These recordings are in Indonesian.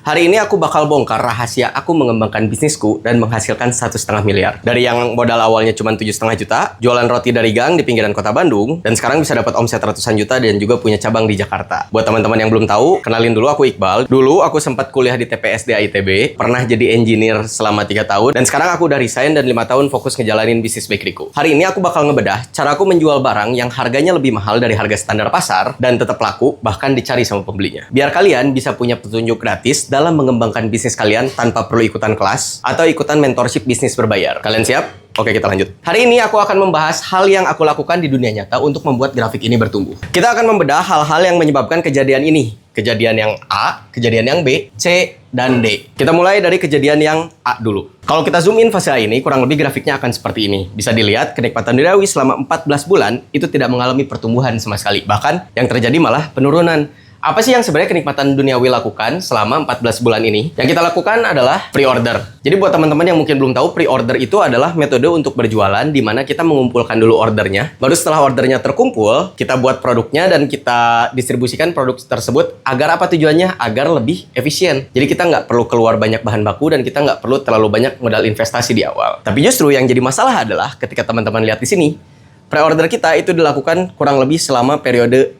Hari ini aku bakal bongkar rahasia aku mengembangkan bisnisku dan menghasilkan 1,5 miliar. Dari yang modal awalnya cuma 7,5 juta, jualan roti dari gang di pinggiran kota Bandung, dan sekarang bisa dapat omset ratusan juta dan juga punya cabang di Jakarta. Buat teman-teman yang belum tahu, kenalin dulu aku Iqbal. Dulu aku sempat kuliah di TPSD ITB, pernah jadi engineer selama 3 tahun, dan sekarang aku udah resign dan 5 tahun fokus ngejalanin bisnis bakeryku. Hari ini aku bakal ngebedah cara aku menjual barang yang harganya lebih mahal dari harga standar pasar dan tetap laku, bahkan dicari sama pembelinya. Biar kalian bisa punya petunjuk gratis dalam mengembangkan bisnis kalian tanpa perlu ikutan kelas atau ikutan mentorship bisnis berbayar. Kalian siap? Oke, kita lanjut. Hari ini aku akan membahas hal yang aku lakukan di dunia nyata untuk membuat grafik ini bertumbuh. Kita akan membedah hal-hal yang menyebabkan kejadian ini. Kejadian yang A, kejadian yang B, C, dan D. Kita mulai dari kejadian yang A dulu. Kalau kita zoom in fase A ini, kurang lebih grafiknya akan seperti ini. Bisa dilihat, kenikmatan duniawi selama 14 bulan itu tidak mengalami pertumbuhan sama sekali. Bahkan, yang terjadi malah penurunan. Apa sih yang sebenarnya kenikmatan duniawi lakukan selama 14 bulan ini? Yang kita lakukan adalah pre-order. Jadi buat teman-teman yang mungkin belum tahu, pre-order itu adalah metode untuk berjualan di mana kita mengumpulkan dulu ordernya. Baru setelah ordernya terkumpul, kita buat produknya dan kita distribusikan produk tersebut agar apa tujuannya? Agar lebih efisien. Jadi kita nggak perlu keluar banyak bahan baku dan kita nggak perlu terlalu banyak modal investasi di awal. Tapi justru yang jadi masalah adalah ketika teman-teman lihat di sini, pre-order kita itu dilakukan kurang lebih selama periode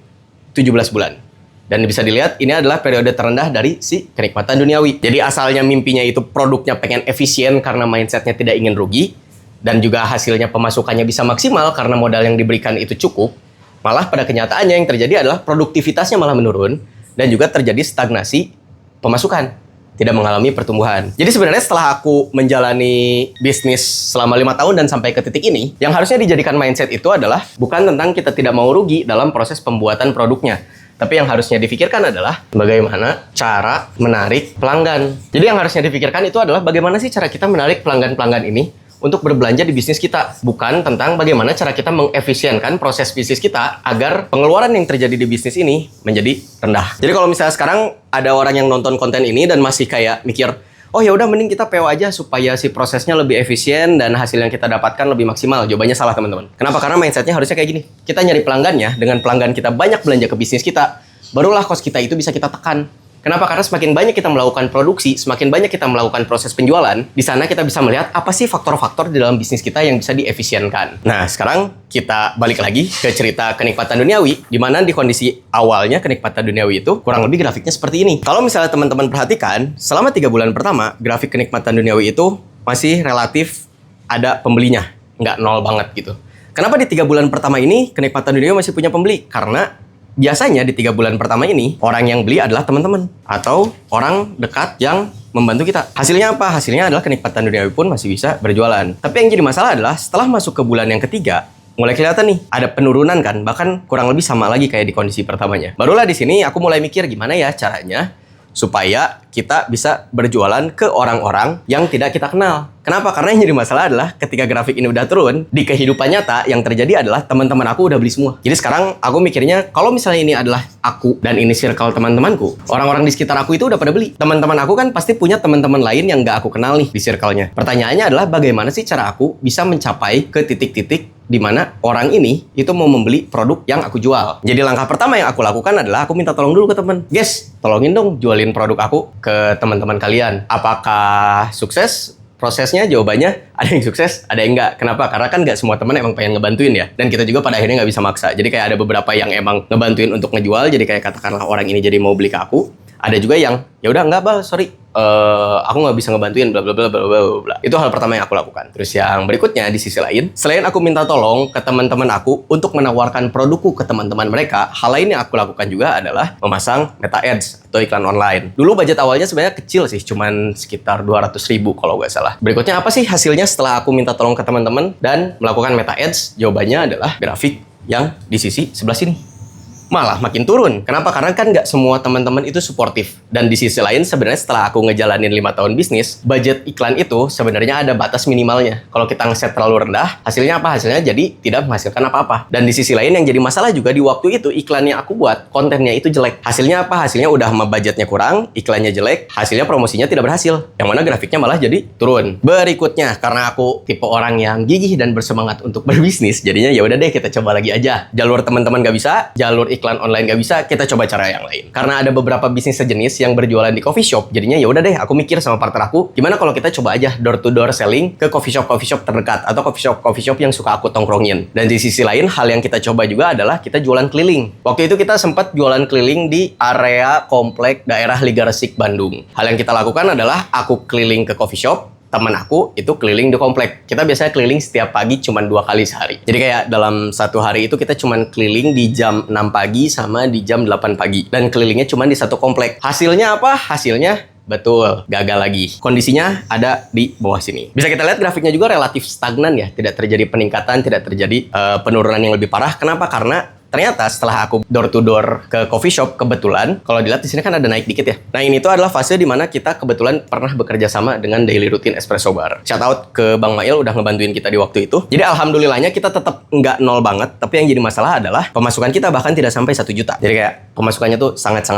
17 bulan. Dan bisa dilihat, ini adalah periode terendah dari si kenikmatan duniawi. Jadi asalnya mimpinya itu produknya pengen efisien karena mindsetnya tidak ingin rugi, dan juga hasilnya pemasukannya bisa maksimal karena modal yang diberikan itu cukup, malah pada kenyataannya yang terjadi adalah produktivitasnya malah menurun, dan juga terjadi stagnasi pemasukan, tidak mengalami pertumbuhan. Jadi sebenarnya setelah aku menjalani bisnis selama 5 tahun dan sampai ke titik ini, yang harusnya dijadikan mindset itu adalah bukan tentang kita tidak mau rugi dalam proses pembuatan produknya, tapi yang harusnya difikirkan adalah bagaimana cara menarik pelanggan. Jadi yang harusnya difikirkan itu adalah bagaimana sih cara kita menarik pelanggan-pelanggan ini untuk berbelanja di bisnis kita. Bukan tentang bagaimana cara kita mengefisienkan proses bisnis kita agar pengeluaran yang terjadi di bisnis ini menjadi rendah. Jadi kalau misalnya sekarang ada orang yang nonton konten ini dan masih kayak mikir, oh ya udah mending kita PO aja supaya si prosesnya lebih efisien dan hasil yang kita dapatkan lebih maksimal. Jawabannya salah, teman-teman. Kenapa? Karena mindsetnya harusnya kayak gini. Kita nyari pelanggannya, dengan pelanggan kita banyak belanja ke bisnis kita, barulah cost kita itu bisa kita tekan. Kenapa? Karena semakin banyak kita melakukan produksi, semakin banyak kita melakukan proses penjualan, di sana kita bisa melihat apa sih faktor-faktor di dalam bisnis kita yang bisa diefisienkan. Nah, sekarang kita balik lagi ke cerita kenikmatan duniawi, di mana di kondisi awalnya kenikmatan duniawi itu kurang lebih grafiknya seperti ini. Kalau misalnya teman-teman perhatikan, selama 3 bulan pertama, grafik kenikmatan duniawi itu masih relatif ada pembelinya, nggak nol banget gitu. Kenapa di 3 bulan pertama ini kenikmatan duniawi masih punya pembeli? Karena biasanya di 3 bulan pertama ini, orang yang beli adalah teman-teman atau orang dekat yang membantu kita. Hasilnya apa? Hasilnya adalah kenikmatan duniawi pun masih bisa berjualan. Tapi yang jadi masalah adalah setelah masuk ke bulan yang ketiga, mulai kelihatan nih, ada penurunan kan, bahkan kurang lebih sama lagi kayak di kondisi pertamanya. Barulah di sini aku mulai mikir gimana ya caranya supaya kita bisa berjualan ke orang-orang yang tidak kita kenal. Kenapa? Karena yang jadi masalah adalah ketika grafik ini udah turun, di kehidupan nyata yang terjadi adalah teman-teman aku udah beli semua. Jadi sekarang aku mikirnya, kalau misalnya ini adalah aku dan ini circle teman-temanku, orang-orang di sekitar aku itu udah pada beli. Teman-teman aku kan pasti punya teman-teman lain yang gak aku kenal nih di circle-nya. Pertanyaannya adalah bagaimana sih cara aku bisa mencapai ke titik-titik di mana orang ini itu mau membeli produk yang aku jual. Jadi langkah pertama yang aku lakukan adalah aku minta tolong dulu ke teman. Guys, tolongin dong jualin produk aku ke teman-teman kalian. Apakah sukses? Prosesnya jawabannya ada yang sukses, ada yang enggak. Kenapa? Karena kan nggak semua teman emang pengen ngebantuin ya. Dan kita juga pada akhirnya nggak bisa maksa. Jadi kayak ada beberapa yang emang ngebantuin untuk ngejual. Jadi kayak katakanlah orang ini jadi mau beli ke aku. Ada juga yang ya udah enggak Bal, sorry. Aku nggak bisa ngebantuin bla bla bla bla bla bla. Itu hal pertama yang aku lakukan. Terus yang berikutnya di sisi lain, selain aku minta tolong ke teman-teman aku untuk menawarkan produkku ke teman-teman mereka, hal lain yang aku lakukan juga adalah memasang meta ads atau iklan online. Dulu budget awalnya sebenarnya kecil sih, cuman sekitar 200.000 kalau nggak salah. Berikutnya apa sih hasilnya setelah aku minta tolong ke teman-teman dan melakukan meta ads? Jawabannya adalah grafik yang di sisi sebelah sini malah makin turun. Kenapa? Karena kan nggak semua teman-teman itu suportif. Dan di sisi lain sebenarnya setelah aku ngejalanin 5 tahun bisnis, budget iklan itu sebenarnya ada batas minimalnya. Kalau kita ngeset terlalu rendah, hasilnya apa? Hasilnya jadi tidak menghasilkan apa-apa. Dan di sisi lain yang jadi masalah juga di waktu itu iklan yang aku buat, kontennya itu jelek. Hasilnya apa? Hasilnya udah sama budgetnya kurang, iklannya jelek, hasilnya promosinya tidak berhasil. Yang mana grafiknya malah jadi turun. Berikutnya, karena aku tipe orang yang gigih dan bersemangat untuk berbisnis, jadinya ya udah deh kita coba lagi aja. Jalur teman-teman nggak bisa, jalur iklan online nggak bisa, kita coba cara yang lain. Karena ada beberapa bisnis sejenis yang berjualan di coffee shop, jadinya ya udah deh, aku mikir sama partner aku, gimana kalau kita coba aja door to door selling ke coffee shop terdekat atau coffee shop yang suka aku tongkrongin. Dan di sisi lain, hal yang kita coba juga adalah kita jualan keliling. Waktu itu kita sempat jualan keliling di area komplek daerah Liga Resik Bandung. Hal yang kita lakukan adalah aku keliling ke coffee shop, teman aku itu keliling di komplek. Kita biasanya keliling setiap pagi cuma 2 kali sehari. Jadi kayak dalam satu hari itu kita cuma keliling di jam 6 pagi sama di jam 8 pagi. Dan kelilingnya cuma di satu komplek. Hasilnya apa? Hasilnya betul, gagal lagi. Kondisinya ada di bawah sini. Bisa kita lihat grafiknya juga relatif stagnan ya. Tidak terjadi peningkatan, tidak terjadi penurunan yang lebih parah. Kenapa? Karena ternyata setelah aku door to door ke coffee shop, kebetulan kalau dilihat di sini kan ada naik dikit ya. Nah, ini tuh adalah fase di mana kita kebetulan pernah bekerja sama dengan Daily Routine Espresso Bar. Shout out ke Bang Mail udah ngebantuin kita di waktu itu. Jadi alhamdulillahnya kita tetap nggak nol banget, tapi yang jadi masalah adalah pemasukan kita bahkan tidak sampai 1 juta. Jadi kayak pemasukannya tuh sangat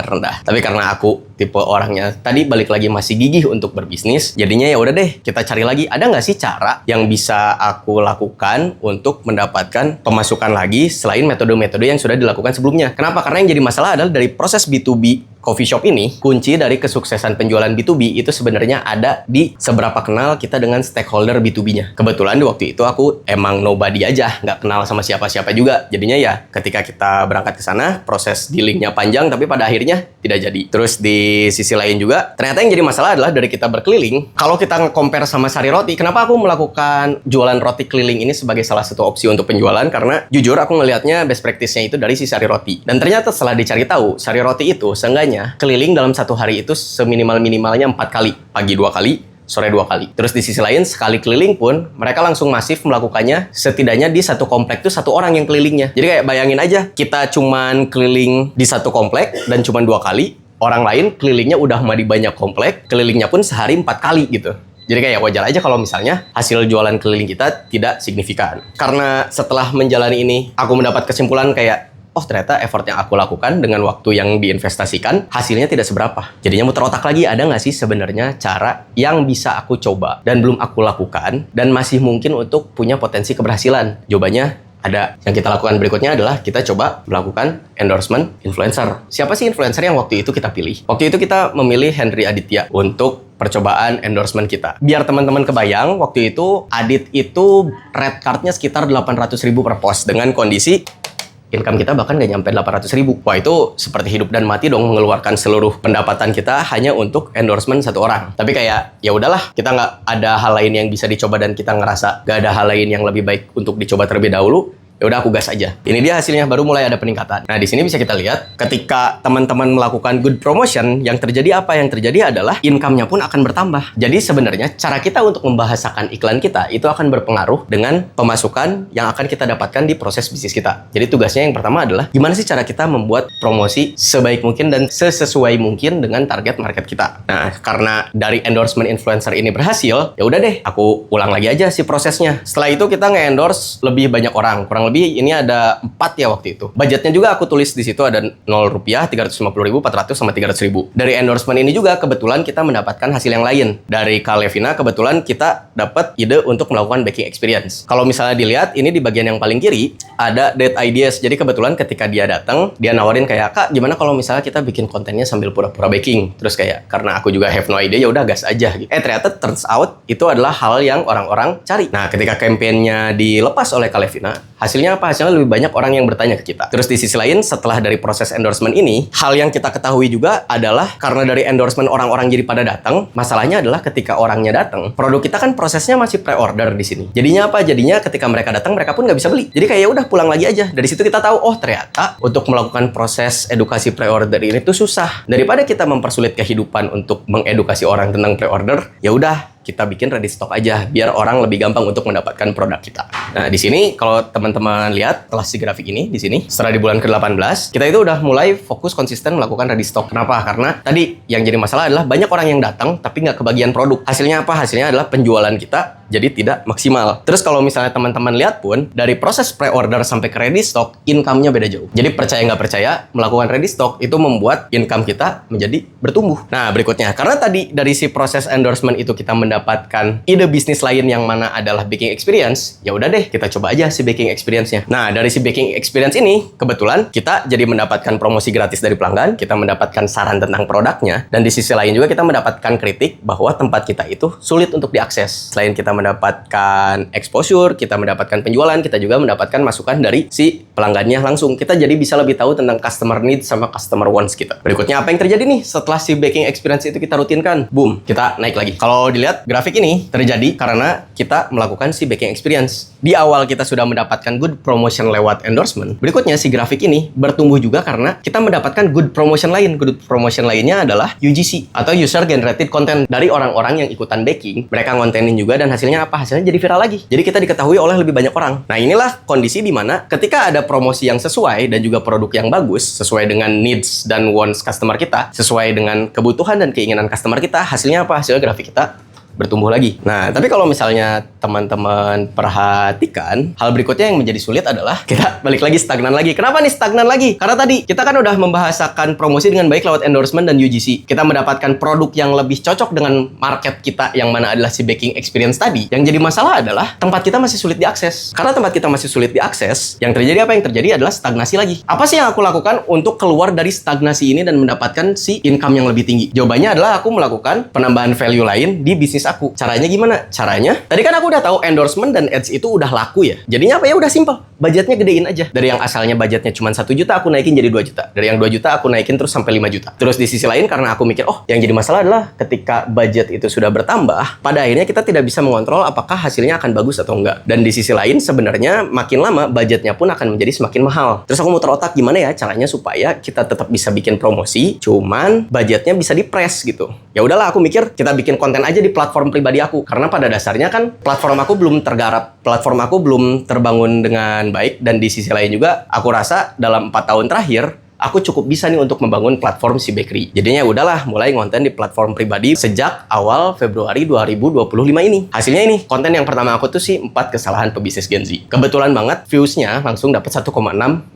rendah. Tapi karena aku tipe orangnya tadi balik lagi masih gigih untuk berbisnis, jadinya ya udah deh, kita cari lagi ada nggak sih cara yang bisa aku lakukan untuk mendapatkan pemasukan lagi selain metode-metode yang sudah dilakukan sebelumnya. Kenapa? Karena yang jadi masalah adalah dari proses B2B coffee shop ini, kunci dari kesuksesan penjualan B2B itu sebenarnya ada di seberapa kenal kita dengan stakeholder B2B-nya. Kebetulan di waktu itu aku emang nobody aja, nggak kenal sama siapa-siapa juga. Jadinya ya ketika kita berangkat ke sana, proses dealingnya panjang, tapi pada akhirnya tidak jadi. Terus di sisi lain juga, ternyata yang jadi masalah adalah dari kita berkeliling, kalau kita nge-compare sama Sari Roti, kenapa aku melakukan jualan roti keliling ini sebagai salah satu opsi untuk penjualan? Karena jujur aku ngelihatnya best practice-nya itu dari si Sari Roti. Dan ternyata setelah dicari tahu, Sari Roti itu seenggaknya keliling dalam satu hari itu seminimal-minimalnya 4 kali. Pagi 2 kali, sore 2 kali. Terus di sisi lain, sekali keliling pun, mereka langsung masif melakukannya setidaknya di satu komplek itu 1 orang yang kelilingnya. Jadi kayak bayangin aja, kita cuman keliling di satu komplek dan cuman 2 kali, orang lain kelilingnya udah mah di banyak komplek, kelilingnya pun sehari 4 kali gitu. Jadi kayak wajar aja kalau misalnya hasil jualan keliling kita tidak signifikan. Karena setelah menjalani ini, aku mendapat kesimpulan kayak, oh ternyata effort yang aku lakukan dengan waktu yang diinvestasikan, hasilnya tidak seberapa. Jadinya muter otak lagi, ada nggak sih sebenarnya cara yang bisa aku coba dan belum aku lakukan dan masih mungkin untuk punya potensi keberhasilan? Jawabannya ada. Yang kita lakukan berikutnya adalah kita coba melakukan endorsement influencer. Siapa sih influencer yang waktu itu kita pilih? Waktu itu kita memilih Henry Aditya untuk percobaan endorsement kita. Biar teman-teman kebayang, waktu itu Adit itu red card-nya sekitar 800.000 per post dengan kondisi income kita bahkan nggak nyampe 800.000. Wah, itu seperti hidup dan mati dong, mengeluarkan seluruh pendapatan kita hanya untuk endorsement 1 orang. Tapi kayak ya udahlah, kita nggak ada hal lain yang bisa dicoba dan kita ngerasa nggak ada hal lain yang lebih baik untuk dicoba terlebih dahulu. Ya udah aku gas aja. Ini dia hasilnya, baru mulai ada peningkatan. Nah, di sini bisa kita lihat ketika teman-teman melakukan good promotion, yang terjadi apa? Yang terjadi adalah income-nya pun akan bertambah. Jadi sebenarnya cara kita untuk membahasakan iklan kita itu akan berpengaruh dengan pemasukan yang akan kita dapatkan di proses bisnis kita. Jadi tugasnya yang pertama adalah gimana sih cara kita membuat promosi sebaik mungkin dan sesuai mungkin dengan target market kita. Nah, karena dari endorsement influencer ini berhasil, ya udah deh, aku ulang lagi aja si prosesnya. Setelah itu kita nge-endorse lebih banyak orang. Kurang lebih ini ada 4 ya waktu itu. Budgetnya juga aku tulis di situ ada 0 rupiah, 350.000, 400 sama 300.000. Dari endorsement ini juga kebetulan kita mendapatkan hasil yang lain. Dari Kalevina kebetulan kita dapat ide untuk melakukan baking experience. Kalau misalnya dilihat ini di bagian yang paling kiri ada date ideas. Jadi kebetulan ketika dia datang, dia nawarin kayak, "Kak, gimana kalau misalnya kita bikin kontennya sambil pura-pura baking?" Terus kayak karena aku juga have no idea, ya udah gas aja gitu. Ternyata turns out itu adalah hal yang orang-orang cari. Nah, ketika campaign-nya dilepas oleh Kalevina, hasilnya apa? Hasilnya lebih banyak orang yang bertanya ke kita. Terus di sisi lain, setelah dari proses endorsement ini, hal yang kita ketahui juga adalah karena dari endorsement orang-orang jadi pada datang, masalahnya adalah ketika orangnya datang, produk kita kan prosesnya masih pre-order di sini. Jadinya apa? Jadinya ketika mereka datang, mereka pun nggak bisa beli. Jadi kayak ya udah pulang lagi aja. Dari situ kita tahu, oh ternyata untuk melakukan proses edukasi pre-order ini tuh susah. Daripada kita mempersulit kehidupan untuk mengedukasi orang tentang pre-order, ya udah kita bikin ready stock aja biar orang lebih gampang untuk mendapatkan produk kita. Nah, di sini kalau teman-teman lihat telah si grafik ini di sini, setelah di bulan ke-18, kita itu udah mulai fokus konsisten melakukan ready stock. Kenapa? Karena tadi yang jadi masalah adalah banyak orang yang datang tapi nggak kebagian produk. Hasilnya apa? Hasilnya adalah penjualan kita jadi tidak maksimal. Terus kalau misalnya teman-teman lihat pun, dari proses pre-order sampai ke ready stock, income-nya beda jauh. Jadi percaya nggak percaya, melakukan ready stock itu membuat income kita menjadi bertumbuh. Nah, berikutnya, karena tadi dari si proses endorsement itu kita mendapatkan ide bisnis lain yang mana adalah baking experience, ya udah deh, kita coba aja si baking experience-nya. Nah, dari si baking experience ini, kebetulan kita jadi mendapatkan promosi gratis dari pelanggan, kita mendapatkan saran tentang produknya, dan di sisi lain juga kita mendapatkan kritik bahwa tempat kita itu sulit untuk diakses. Selain kita mendapatkan exposure, kita mendapatkan penjualan, kita juga mendapatkan masukan dari si pelanggannya langsung. Kita jadi bisa lebih tahu tentang customer needs sama customer wants kita. Berikutnya apa yang terjadi nih setelah si baking experience itu kita rutinkan? Boom, kita naik lagi. Kalau dilihat grafik ini terjadi karena kita melakukan si baking experience. Di awal kita sudah mendapatkan good promotion lewat endorsement. Berikutnya si grafik ini bertumbuh juga karena kita mendapatkan good promotion lain. Good promotion lainnya adalah UGC atau user generated content dari orang-orang yang ikutan baking. Mereka ngontenin juga dan hasilnya apa? Hasilnya jadi viral lagi. Jadi kita diketahui oleh lebih banyak orang. Nah, inilah kondisi di mana ketika ada promosi yang sesuai dan juga produk yang bagus, sesuai dengan needs dan wants customer kita, sesuai dengan kebutuhan dan keinginan customer kita, hasilnya apa? Hasilnya grafik kita bertumbuh lagi. Nah, tapi kalau misalnya teman-teman perhatikan, hal berikutnya yang menjadi sulit adalah kita balik lagi stagnan lagi. Kenapa nih stagnan lagi? Karena tadi kita kan udah membahasakan promosi dengan baik lewat endorsement dan UGC. Kita mendapatkan produk yang lebih cocok dengan market kita yang mana adalah si baking experience tadi. Yang jadi masalah adalah tempat kita masih sulit diakses. Karena tempat kita masih sulit diakses, yang terjadi apa? Yang terjadi adalah stagnasi lagi. Apa sih yang aku lakukan untuk keluar dari stagnasi ini dan mendapatkan si income yang lebih tinggi? Jawabannya adalah aku melakukan penambahan value lain di bisnis aku. Caranya gimana? Caranya, tadi kan aku udah tahu endorsement dan ads itu udah laku ya. Jadinya apa ya? Udah simple. Budgetnya gedein aja. Dari yang asalnya budgetnya cuma 1 juta, aku naikin jadi 2 juta. Dari yang 2 juta, aku naikin terus sampai 5 juta. Terus di sisi lain, karena aku mikir, oh, yang jadi masalah adalah ketika budget itu sudah bertambah, pada akhirnya kita tidak bisa mengontrol apakah hasilnya akan bagus atau enggak. Dan di sisi lain, sebenarnya makin lama, budgetnya pun akan menjadi semakin mahal. Terus aku muter otak, gimana ya caranya supaya kita tetap bisa bikin promosi, cuman budgetnya bisa di-press gitu. Ya udahlah, aku mikir, kita bikin konten aja di platform pribadi aku. Karena pada dasarnya kan platform aku belum tergarap, platform aku belum terbangun dengan baik, dan di sisi lain juga aku rasa dalam 4 tahun terakhir aku cukup bisa nih untuk membangun platform si bakery. Jadinya udahlah mulai ngonten di platform pribadi sejak awal Februari 2025 ini. Hasilnya ini, konten yang pertama aku tuh sih 4 kesalahan pebisnis Gen Z. Kebetulan banget views-nya langsung dapat 1,6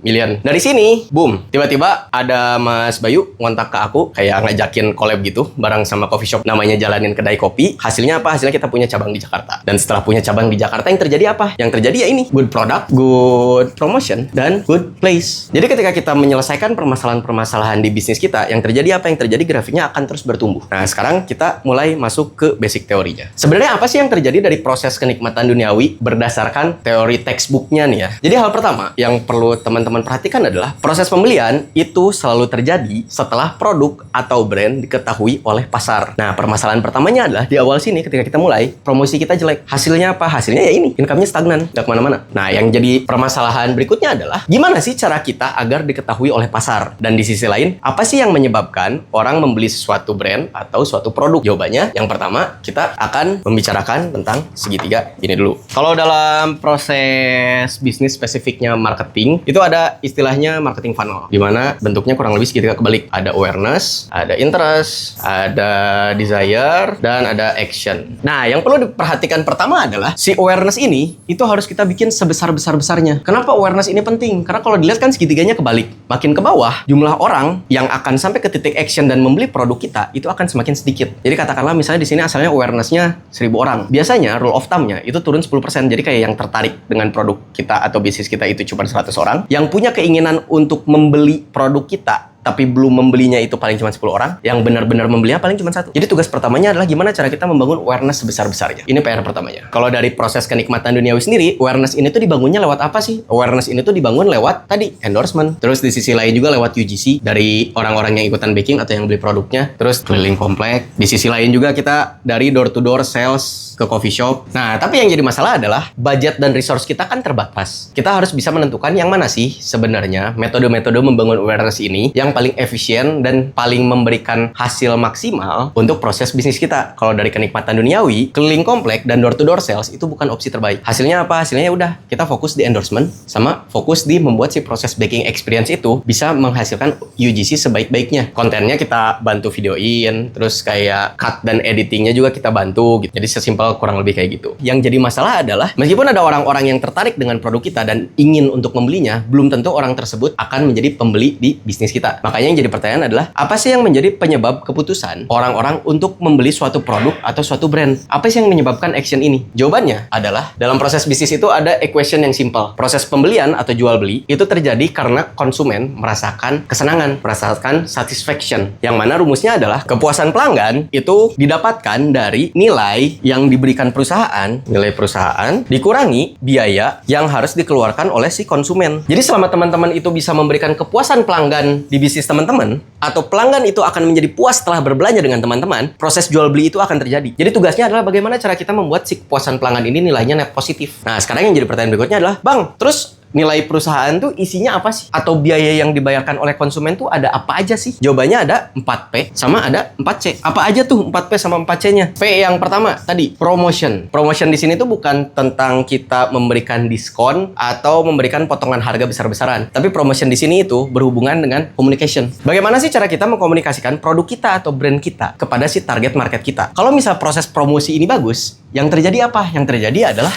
million. Dari sini, boom, tiba-tiba ada Mas Bayu ngontak ke aku kayak ngajakin collab gitu bareng sama coffee shop namanya Jalanin Kedai Kopi. Hasilnya apa? Hasilnya kita punya cabang di Jakarta. Dan setelah punya cabang di Jakarta, yang terjadi apa? Yang terjadi ya ini, good product, good promotion, dan good place. Jadi ketika kita menyelesaikan permasalahan-permasalahan di bisnis kita, yang terjadi apa? Yang terjadi grafiknya akan terus bertumbuh. Nah, sekarang kita mulai masuk ke basic teorinya. Sebenarnya apa sih yang terjadi dari proses kenikmatan duniawi berdasarkan teori textbooknya nih ya? Jadi hal pertama yang perlu teman-teman perhatikan adalah proses pembelian itu selalu terjadi setelah produk atau brand diketahui oleh pasar. Nah, permasalahan pertamanya adalah di awal sini ketika kita mulai, promosi kita jelek. Hasilnya apa? Hasilnya ya ini, income-nya stagnan, nggak kemana-mana. Nah, yang jadi permasalahan berikutnya adalah gimana sih cara kita agar diketahui oleh pasar? Dan di sisi lain, apa sih yang menyebabkan orang membeli suatu brand atau suatu produk? Jawabannya, yang pertama, kita akan membicarakan tentang segitiga ini dulu. Kalau dalam proses bisnis spesifiknya marketing, itu ada istilahnya marketing funnel, di mana bentuknya kurang lebih segitiga kebalik. Ada awareness, ada interest, ada desire, dan ada action. Nah, yang perlu diperhatikan pertama adalah si awareness ini, itu harus kita bikin sebesar-besar-besarnya. Kenapa awareness ini penting? Karena kalau dilihat kan segitiganya kebalik. Makin ke bawah, jumlah orang yang akan sampai ke titik action dan membeli produk kita itu akan semakin sedikit. Jadi katakanlah misalnya di sini asalnya awareness-nya 1000 orang. Biasanya rule of thumb-nya itu turun 10%. Jadi kayak yang tertarik dengan produk kita atau bisnis kita itu cuma 100 orang. Yang punya keinginan untuk membeli produk kita tapi belum membelinya itu paling cuma 10 orang, yang benar-benar membelinya paling cuma 1. Jadi tugas pertamanya adalah gimana cara kita membangun awareness sebesar-besarnya. Ini PR pertamanya. Kalau dari proses kenikmatan duniawi sendiri, awareness ini tuh dibangunnya lewat apa sih? Awareness ini tuh dibangun lewat tadi, endorsement. Terus di sisi lain juga lewat UGC dari orang-orang yang ikutan baking atau yang beli produknya. Terus keliling komplek. Di sisi lain juga kita dari door-to-door sales ke coffee shop. Nah, tapi yang jadi masalah adalah budget dan resource kita kan terbatas. Kita harus bisa menentukan yang mana sih sebenarnya metode-metode membangun awareness ini yang paling efisien dan paling memberikan hasil maksimal untuk proses bisnis kita. Kalau dari kenikmatan duniawi, keliling komplek dan door-to-door sales itu bukan opsi terbaik. Hasilnya apa? Hasilnya udah kita fokus di endorsement sama fokus di membuat si proses baking experience itu bisa menghasilkan UGC sebaik-baiknya. Kontennya kita bantu videoin, terus kayak cut dan editingnya juga kita bantu gitu. Jadi sesimpel kurang lebih kayak gitu. Yang jadi masalah adalah meskipun ada orang-orang yang tertarik dengan produk kita dan ingin untuk membelinya, belum tentu orang tersebut akan menjadi pembeli di bisnis kita. Makanya yang jadi pertanyaan adalah, apa sih yang menjadi penyebab keputusan orang-orang untuk membeli suatu produk atau suatu brand? Apa sih yang menyebabkan action ini? Jawabannya adalah, dalam proses bisnis itu ada equation yang simple. Proses pembelian atau jual beli itu terjadi karena konsumen merasakan kesenangan, merasakan satisfaction. Yang mana rumusnya adalah kepuasan pelanggan itu didapatkan dari nilai yang diberikan perusahaan, nilai perusahaan dikurangi biaya yang harus dikeluarkan oleh si konsumen. Jadi selama teman-teman itu bisa memberikan kepuasan pelanggan di bisnis teman-teman, atau pelanggan itu akan menjadi puas setelah berbelanja dengan teman-teman, proses jual beli itu akan terjadi. Jadi tugasnya adalah bagaimana cara kita membuat si kepuasan pelanggan ini nilainya net positif. Nah, sekarang yang jadi pertanyaan berikutnya adalah, Bang, terus nilai perusahaan tuh isinya apa sih? Atau biaya yang dibayarkan oleh konsumen tuh ada apa aja sih? Jawabannya ada 4P sama ada 4C. Apa aja tuh 4P sama 4C-nya? P yang pertama tadi, promotion. Promotion di sini tuh bukan tentang kita memberikan diskon atau memberikan potongan harga besar-besaran. Tapi promotion di sini itu berhubungan dengan communication. Bagaimana sih cara kita mengkomunikasikan produk kita atau brand kita kepada si target market kita? Kalau misal proses promosi ini bagus, yang terjadi apa? Yang terjadi adalah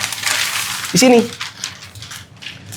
di sini.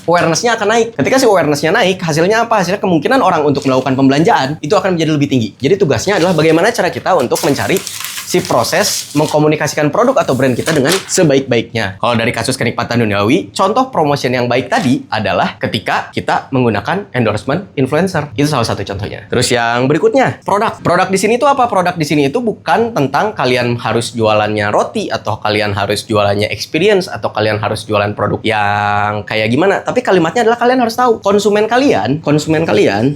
Awareness-nya akan naik. Ketika si awareness-nya naik, hasilnya apa? Hasilnya kemungkinan orang untuk melakukan pembelanjaan itu akan menjadi lebih tinggi. Jadi tugasnya adalah bagaimana cara kita untuk mencari si proses mengkomunikasikan produk atau brand kita dengan sebaik-baiknya. Kalau dari kasus kenikmatan duniawi, contoh promotion yang baik tadi adalah ketika kita menggunakan endorsement influencer. Itu salah satu contohnya. Terus yang berikutnya, produk. Produk di sini itu apa? Produk di sini itu bukan tentang kalian harus jualannya roti, atau kalian harus jualannya experience, atau kalian harus jualan produk yang kayak gimana. Tapi kalimatnya adalah kalian harus tahu konsumen kalian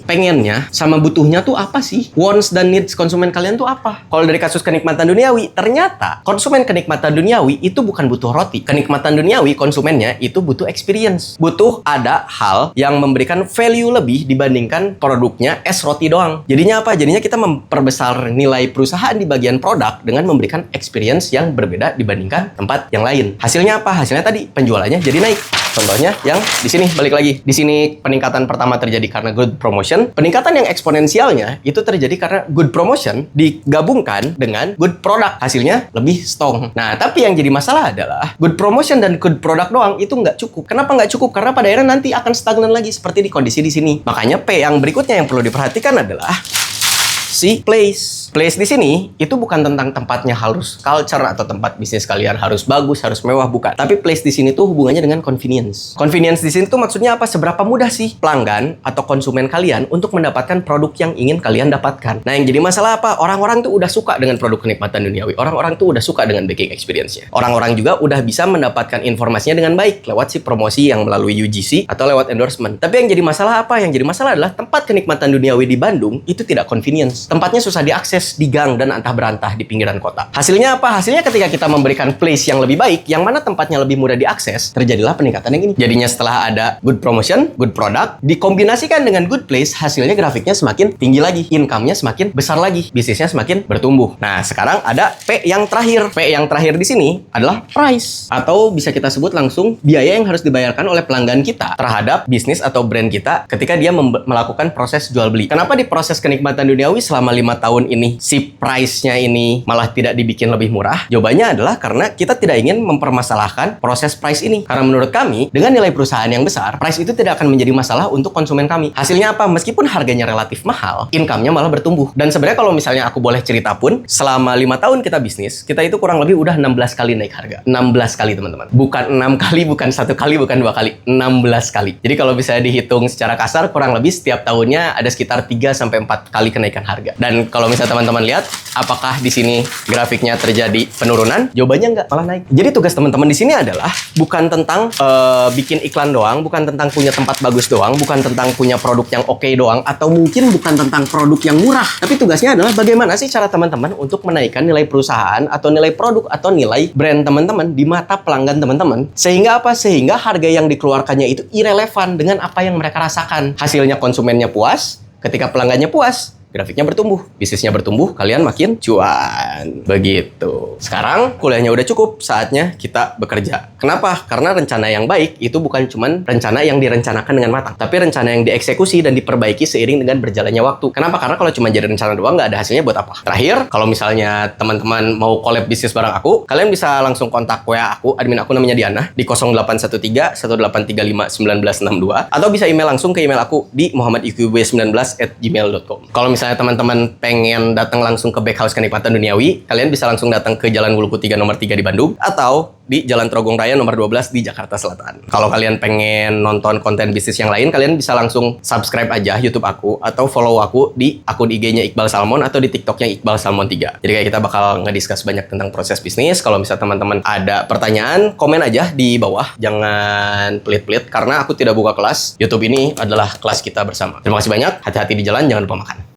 pengennya sama butuhnya tuh apa sih? Wants dan needs konsumen kalian tuh apa? Kalau dari kasus kenikmatan duniawi, ternyata konsumen kenikmatan duniawi itu bukan butuh roti. Kenikmatan duniawi konsumennya itu butuh experience. Butuh ada hal yang memberikan value lebih dibandingkan produknya es roti doang. Jadinya apa? Jadinya kita memperbesar nilai perusahaan di bagian produk dengan memberikan experience yang berbeda dibandingkan tempat yang lain. Hasilnya apa? Hasilnya tadi penjualannya jadi naik. Contohnya yang di sini, balik lagi. Di sini peningkatan pertama terjadi karena good promotion. Peningkatan yang eksponensialnya itu terjadi karena good promotion digabungkan dengan good product. Hasilnya lebih strong. Nah, tapi yang jadi masalah adalah good promotion dan good product doang itu nggak cukup. Kenapa nggak cukup? Karena pada akhirnya nanti akan stagnan lagi seperti di kondisi di sini. Makanya P yang berikutnya yang perlu diperhatikan adalah si place. Place di sini itu bukan tentang tempatnya harus culture atau tempat bisnis kalian harus bagus, harus mewah, bukan. Tapi place di sini tuh hubungannya dengan convenience. Convenience di sini tuh maksudnya apa? Seberapa mudah sih pelanggan atau konsumen kalian untuk mendapatkan produk yang ingin kalian dapatkan. Nah, yang jadi masalah apa? Orang-orang tuh udah suka dengan produk kenikmatan duniawi. Orang-orang tuh udah suka dengan baking experience-nya. Orang-orang juga udah bisa mendapatkan informasinya dengan baik lewat si promosi yang melalui UGC atau lewat endorsement. Tapi yang jadi masalah apa? Yang jadi masalah adalah tempat kenikmatan duniawi di Bandung itu tidak convenience. Tempatnya susah diakses di gang dan antah berantah di pinggiran kota. Hasilnya apa? Hasilnya ketika kita memberikan place yang lebih baik, yang mana tempatnya lebih mudah diakses, terjadilah peningkatan yang ini. Jadinya setelah ada good promotion, good product, dikombinasikan dengan good place, hasilnya grafiknya semakin tinggi lagi, income-nya semakin besar lagi, bisnisnya semakin bertumbuh. Nah, sekarang ada P yang terakhir. P yang terakhir di sini adalah price, atau bisa kita sebut langsung biaya yang harus dibayarkan oleh pelanggan kita terhadap bisnis atau brand kita ketika dia melakukan proses jual beli. Kenapa di proses kenikmatan duniawi selama 5 tahun ini si price-nya ini malah tidak dibikin lebih murah? Jawabannya adalah karena kita tidak ingin mempermasalahkan proses price ini. Karena menurut kami, dengan nilai perusahaan yang besar, price itu tidak akan menjadi masalah untuk konsumen kami. Hasilnya apa? Meskipun harganya relatif mahal, income-nya malah bertumbuh. Dan sebenarnya kalau misalnya aku boleh cerita pun, selama 5 tahun kita bisnis, kita itu kurang lebih udah 16 kali naik harga. 16 kali, teman-teman. Bukan 6 kali, bukan 1 kali, bukan 2 kali. 16 kali. Jadi kalau bisa dihitung secara kasar, kurang lebih setiap tahunnya ada sekitar 3-4 kali kenaikan harga. Dan kalau misalnya teman-teman lihat, apakah di sini grafiknya terjadi penurunan? Jawabannya enggak, malah naik. Jadi tugas teman-teman di sini adalah bukan tentang bikin iklan doang, bukan tentang punya tempat bagus doang, bukan tentang punya produk yang oke doang, atau mungkin bukan tentang produk yang murah. Tapi tugasnya adalah bagaimana sih cara teman-teman untuk menaikkan nilai perusahaan atau nilai produk atau nilai brand teman-teman di mata pelanggan teman-teman. Sehingga apa? Sehingga harga yang dikeluarkannya itu irelevan dengan apa yang mereka rasakan. Hasilnya konsumennya puas, ketika pelanggannya puas, grafiknya bertumbuh, bisnisnya bertumbuh, kalian makin cuan. Begitu. Sekarang kuliahnya udah cukup, saatnya kita bekerja. Kenapa? Karena rencana yang baik itu bukan cuman rencana yang direncanakan dengan matang, tapi rencana yang dieksekusi dan diperbaiki seiring dengan berjalannya waktu. Kenapa? Karena kalau cuma jadi rencana doang nggak ada hasilnya buat apa. Terakhir, kalau misalnya teman-teman mau collab bisnis bareng aku, kalian bisa langsung kontak WA aku, admin aku namanya Diana, di 0813 1835 1962, atau bisa email langsung ke email aku di muhammadiqb19@gmail.com. Kalau misalnya teman-teman pengen datang langsung ke Backhouse Kenikmatan Duniawi, kalian bisa langsung datang ke Jalan Wuluku 3 nomor 3 di Bandung, atau di Jalan Trogong Raya nomor 12 di Jakarta Selatan. Kalau kalian pengen nonton konten bisnis yang lain, kalian bisa langsung subscribe aja YouTube aku, atau follow aku di akun IG-nya Iqbal Salmon, atau di TikTok-nya Iqbal Salmon 3. Jadi kayak kita bakal ngediskus banyak tentang proses bisnis. Kalau misalnya teman-teman ada pertanyaan, komen aja di bawah. Jangan pelit-pelit, karena aku tidak buka kelas. YouTube ini adalah kelas kita bersama. Terima kasih banyak, hati-hati di jalan, jangan lupa makan.